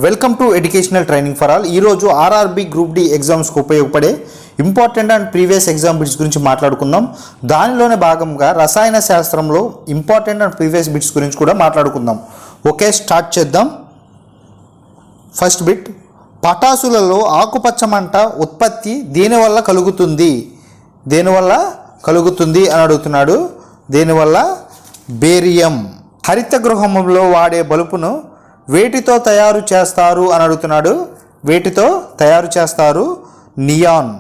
Welcome to educational training for all. ఈరోజు RRB group D ఎగ్జామ్స్కి ఉపయోగపడే important and previous exam bits గురించి మాట్లాడుకుందాం. దానిలోనే భాగంగా రసాయన శాస్త్రంలో ఇంపార్టెంట్ అండ్ ప్రీవియస్ బిట్స్ గురించి కూడా మాట్లాడుకుందాం. ఓకే, స్టార్ట్ చేద్దాం. ఫస్ట్ బిట్, పటాసులలో ఆకుపచ్చ మంట ఉత్పత్తి దేనివల్ల కలుగుతుంది? దేనివల్ల కలుగుతుంది అని అడుగుతున్నాడు. దేనివల్ల? బేరియం. హరిత గృహంలో వాడే బల్బును వేటితో తయారు చేస్తారు అని అడుగుతున్నాడు. వేటితో తయారు చేస్తారు? నియాన్.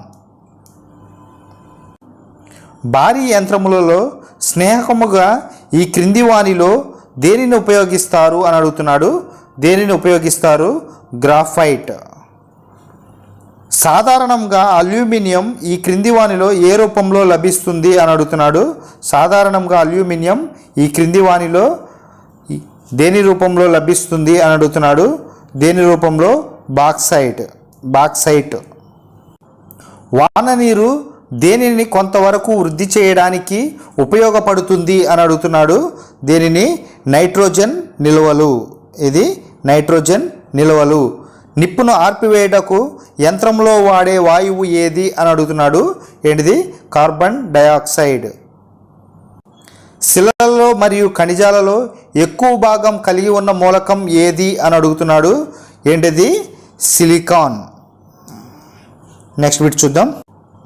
భారీ యంత్రములలో స్నేహకముగా ఈ క్రింది వానిలో దేనిని ఉపయోగిస్తారు అని అడుగుతున్నాడు. దేనిని ఉపయోగిస్తారు? గ్రాఫైట్. సాధారణంగా అల్యూమినియం ఈ క్రింది వానిలో ఏ రూపంలో లభిస్తుంది అని అడుగుతున్నాడు. సాధారణంగా అల్యూమినియం ఈ క్రింది వానిలో దేని రూపంలో లభిస్తుంది అని అడుగుతున్నాడు. దేని రూపంలో? బాక్సైట్. వాన నీరు దేనిని కొంతవరకు వృద్ధి చేయడానికి ఉపయోగపడుతుంది అని అడుగుతున్నాడు. దేనిని? నైట్రోజన్ నిల్వలు. ఇది నైట్రోజన్ నిల్వలు. నిప్పును ఆర్పివేయటకు యంత్రంలో వాడే వాయువు ఏది అని అడుగుతున్నాడు. ఏంటిది? Carbon dioxide. శిలలలో మరియు ఖనిజాలలో ఎక్కువ భాగం కలిగి ఉన్న మూలకం ఏది అని అడుగుతున్నాడు. ఏంటిది? సిలికాన్. నెక్స్ట్ బిట్ చూద్దాం.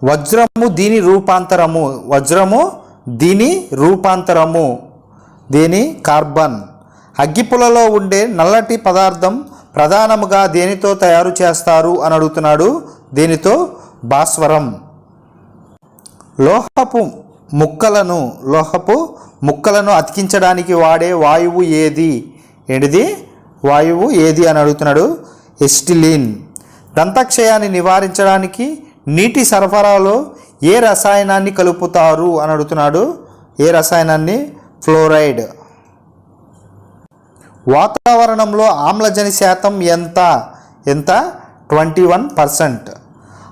వజ్రము దీని రూపాంతరము. వజ్రము దీని రూపాంతరము. దేని? కార్బన్. అగ్గిపులలో ఉండే నల్లటి పదార్థం ప్రధానముగా దేనితో తయారు చేస్తారు అని అడుగుతున్నాడు. దేనితో? భాస్వరం. లోహపు ముక్కలను అతికించడానికి వాడే వాయువు ఏది? ఏంటిది? వాయువు ఏది అని అడుగుతున్నాడు. ఎస్టిలిన్. దంతక్షయాన్ని నివారించడానికి నీటి సరఫరాలో ఏ రసాయనాన్ని కలుపుతారు అని అడుగుతున్నాడు. ఏ రసాయనాన్ని? ఫ్లోరైడ్. వాతావరణంలో ఆమ్లజని శాతం ఎంత? 21%.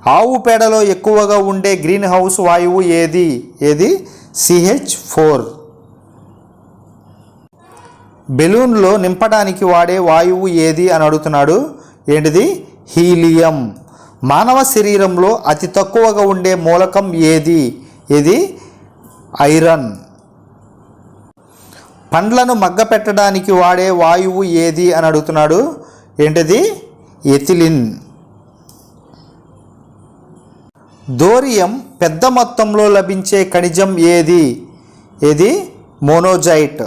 ఆవు పేడలో ఎక్కువగా ఉండే గ్రీన్ హౌస్ వాయువు ఏది? CH4. బెలూన్లో నింపడానికి వాడే వాయువు ఏది అని అడుగుతున్నాడు. ఏంటిది? హీలియం. మానవ శరీరంలో అతి తక్కువగా ఉండే మూలకం ఏది? ఐరన్. పండ్లను మగ్గపెట్టడానికి వాడే వాయువు ఏది అని అడుగుతున్నాడు. ఏంటిది? ఎథిలిన్. థోరియం పెద్ద మొత్తంలో లభించే ఖనిజం ఏది? మోనోజైట్.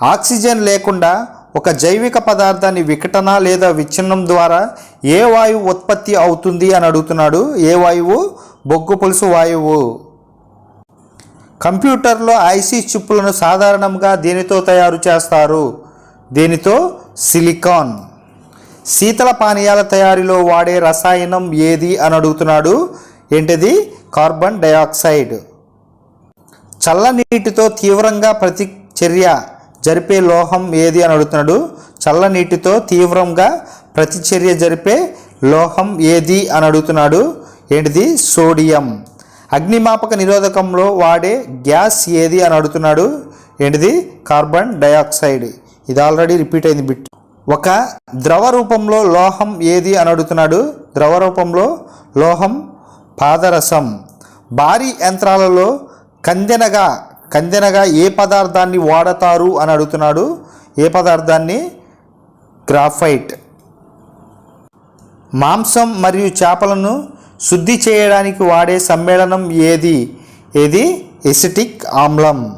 ఆక్సిజన్ లేకుండా ఒక జైవిక పదార్థాన్ని విఘటన లేదా విచ్ఛిన్నం ద్వారా ఏ వాయువు ఉత్పత్తి అవుతుంది అని అడుగుతున్నాడు. ఏ వాయువు? బొగ్గు పులుసు వాయువు. కంప్యూటర్లో ఐసి చిప్పులను సాధారణంగా దేనితో తయారు చేస్తారు? దేనితో? సిలికాన్. శీతల పానీయాల తయారీలో వాడే రసాయనం ఏది అని అడుగుతున్నాడు. ఏంటిది? Carbon dioxide. చల్లనీటితో తీవ్రంగా ప్రతిచర్య జరిపే లోహం ఏది అని అడుగుతున్నాడు. చల్లనీటితో తీవ్రంగా ప్రతిచర్య జరిపే లోహం ఏది అని అడుగుతున్నాడు. ఏంటిది? సోడియం. అగ్నిమాపక నిరోధకంలో వాడే గ్యాస్ ఏది అని అడుగుతున్నాడు. ఏంటిది? Carbon dioxide. ఇది ఆల్రెడీ రిపీట్ అయింది బిట్. ఒక ద్రవ రూపంలో లోహం ఏది అని అడుగుతున్నాడు. ద్రవ రూపంలో లోహం పాదరసం. భారీ యంత్రాలలో కందెనగా ఏ పదార్థాన్ని వాడతారు అని అడుగుతున్నాడు. ఏ పదార్థాన్ని? గ్రాఫైట్. మాంసం మరియు చేపలను శుద్ధి చేయడానికి వాడే సమ్మేళనం ఏది? ఎసిటిక్ ఆమ్లం.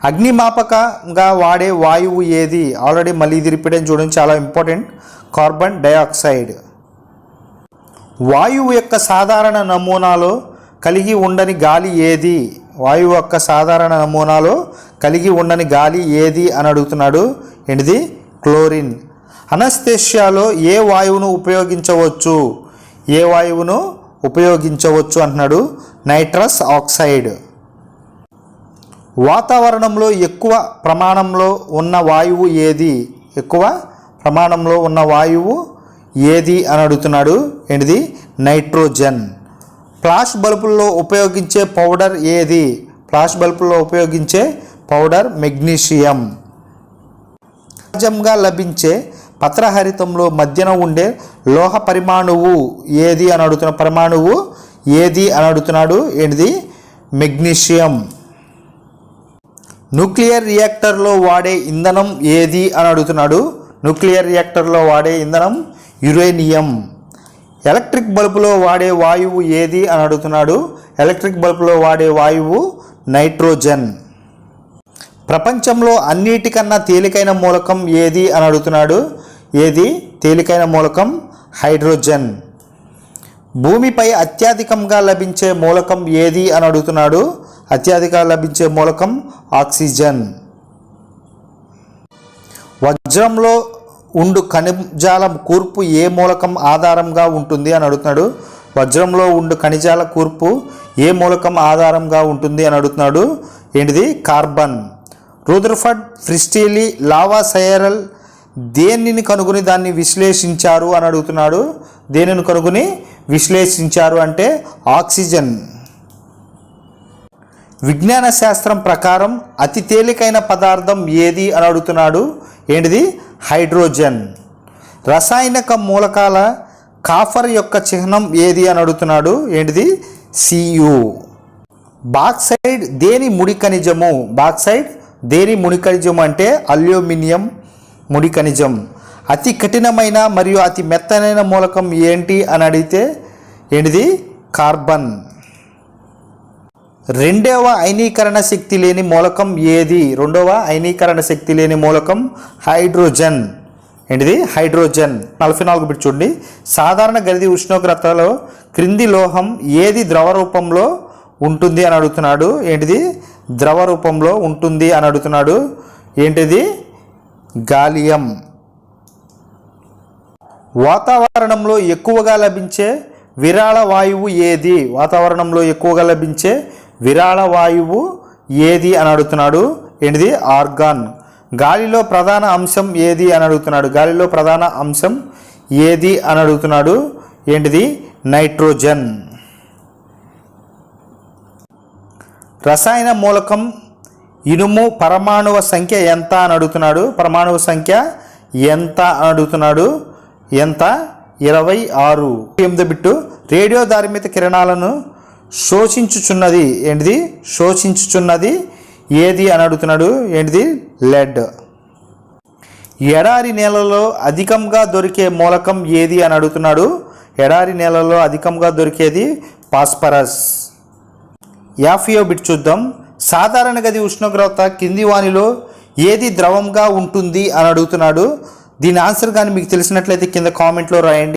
అగ్నిమాపకంగా వాడే వాయువు ఏది? ఆల్రెడీ మళ్ళీ ఇది రిపీట్ అని చూడండి, చాలా ఇంపార్టెంట్. Carbon dioxide. వాయువు యొక్క సాధారణ నమూనాలో కలిగి ఉండని గాలి ఏది? వాయువు యొక్క సాధారణ నమూనాలో కలిగి ఉండని గాలి ఏది అని అడుగుతున్నాడు. ఏంటిది? క్లోరిన్. అనస్థేషియాలో ఏ వాయువును ఉపయోగించవచ్చు? ఏ వాయువును ఉపయోగించవచ్చు అంటున్నాడు. Nitrous oxide. వాతావరణంలో ఎక్కువ ప్రమాణంలో ఉన్న వాయువు ఏది? ఎక్కువ ప్రమాణంలో ఉన్న వాయువు ఏది అని అడుగుతున్నాడు. ఏంటిది? నైట్రోజన్. ఫ్లాష్ బల్బుల్లో ఉపయోగించే పౌడర్ ఏది? ఫ్లాష్ బల్బుల్లో ఉపయోగించే పౌడర్ మెగ్నీషియం. సహజంగా లభించే పత్రహరితంలో మధ్యన ఉండే లోహ పరమాణువు ఏది అని అడుగుతున్న పరమాణువు ఏది అని అడుగుతున్నాడు. ఏంటిది? మెగ్నీషియం. న్యూక్లియర్ రియాక్టర్లో వాడే ఇంధనం ఏది అని అడుగుతున్నాడు. న్యూక్లియర్ రియాక్టర్లో వాడే ఇంధనం యురేనియం. ఎలక్ట్రిక్ బల్బులో వాడే వాయువు ఏది అని అడుగుతున్నాడు. ఎలక్ట్రిక్ బల్బులో వాడే వాయువు నైట్రోజన్. ప్రపంచంలో అన్నిటికన్నా తేలికైన మూలకం ఏది అని అడుగుతున్నాడు. ఏది తేలికైన మూలకం? హైడ్రోజన్. భూమిపై అత్యధికంగా లభించే మూలకం ఏది అని అడుగుతున్నాడు. అత్యధికంగా లభించే మూలకం ఆక్సిజన్. వజ్రంలో ఉండు ఖనిజాల కూర్పు ఏ మూలకం ఆధారంగా ఉంటుంది అని అడుగుతున్నాడు. వజ్రంలో ఉండు ఖనిజాల కూర్పు ఏ మూలకం ఆధారంగా ఉంటుంది అని అడుగుతున్నాడు. ఏంటిది? కార్బన్. రూదర్ఫర్డ్ ప్రిస్టిలీ లావాసైరల్ దేనిని కనుగొని దాన్ని విశ్లేషించారు అని అడుగుతున్నాడు. దేనిని కనుగొని విశ్లేషించారు అంటే ఆక్సిజన్. విజ్ఞాన శాస్త్రం ప్రకారం అతి తేలికైన పదార్థం ఏది అని అడుగుతున్నాడు. ఏంటిది? హైడ్రోజన్. రసాయనిక మూలకాల కాఫర్ యొక్క చిహ్నం ఏది అని అడుగుతున్నాడు. ఏంటిది? Cu. బాక్సైడ్ దేని ముడి ఖనిజము? బాక్సైడ్ దేని ముడి ఖనిజం అంటే అల్యూమినియం ముడి ఖనిజం. అతి కఠినమైన మరియు అతి మెత్తనైన మూలకం ఏంటి అని అడిగితే ఏంటిది? కార్బన్. రెండవ అయనీకరణ శక్తి లేని మూలకం ఏది? రెండవ అయనీకరణ శక్తి లేని మూలకం హైడ్రోజన్. ఏంటిది? హైడ్రోజన్. 44 బిట్ చూడండి. సాధారణ గది ఉష్ణోగ్రతలో క్రింది లోహం ఏది ద్రవ రూపంలో ఉంటుంది అని అడుగుతున్నాడు. ఏంటిది? ద్రవ రూపంలో ఉంటుంది అని అడుగుతున్నాడు. ఏంటిది? గాలియం. వాతావరణంలో ఎక్కువగా లభించే విరాళ వాయువు ఏది? వాతావరణంలో ఎక్కువగా లభించే విరాళ వాయువు ఏది అని అడుగుతున్నాడు. ఏంటిది? ఆర్గాన్. గాలిలో ప్రధాన అంశం ఏది అని అడుగుతున్నాడు. గాలిలో ప్రధాన అంశం ఏది అని అడుగుతున్నాడు. ఏంటిది? నైట్రోజన్. రసాయన మూలకం ఇనుము పరమాణువ సంఖ్య ఎంత అని అడుగుతున్నాడు. పరమాణువ సంఖ్య ఎంత అని అడుగుతున్నాడు. ఎంత? 26. 8 బిట్టు. రేడియో ధార్మిక కిరణాలను శోషించుచున్నది. ఏంటిది? శోషించుచున్నది ఏది అని అడుగుతున్నాడు. ఏంటిది? లెడ్. ఎడారి నేలలో అధికంగా దొరికే మూలకం ఏది అని అడుగుతున్నాడు. ఎడారి నేలలో అధికంగా దొరికేది ఫాస్ఫరస్. 50వ బిట్ చూద్దాం. సాధారణ గది ఉష్ణోగ్రత కింది వానిలో ఏది ద్రవంగా ఉంటుంది అని అడుగుతున్నాడు. దీని ఆన్సర్ కానీ మీకు తెలిసినట్లయితే కింద కామెంట్లో రాయండి.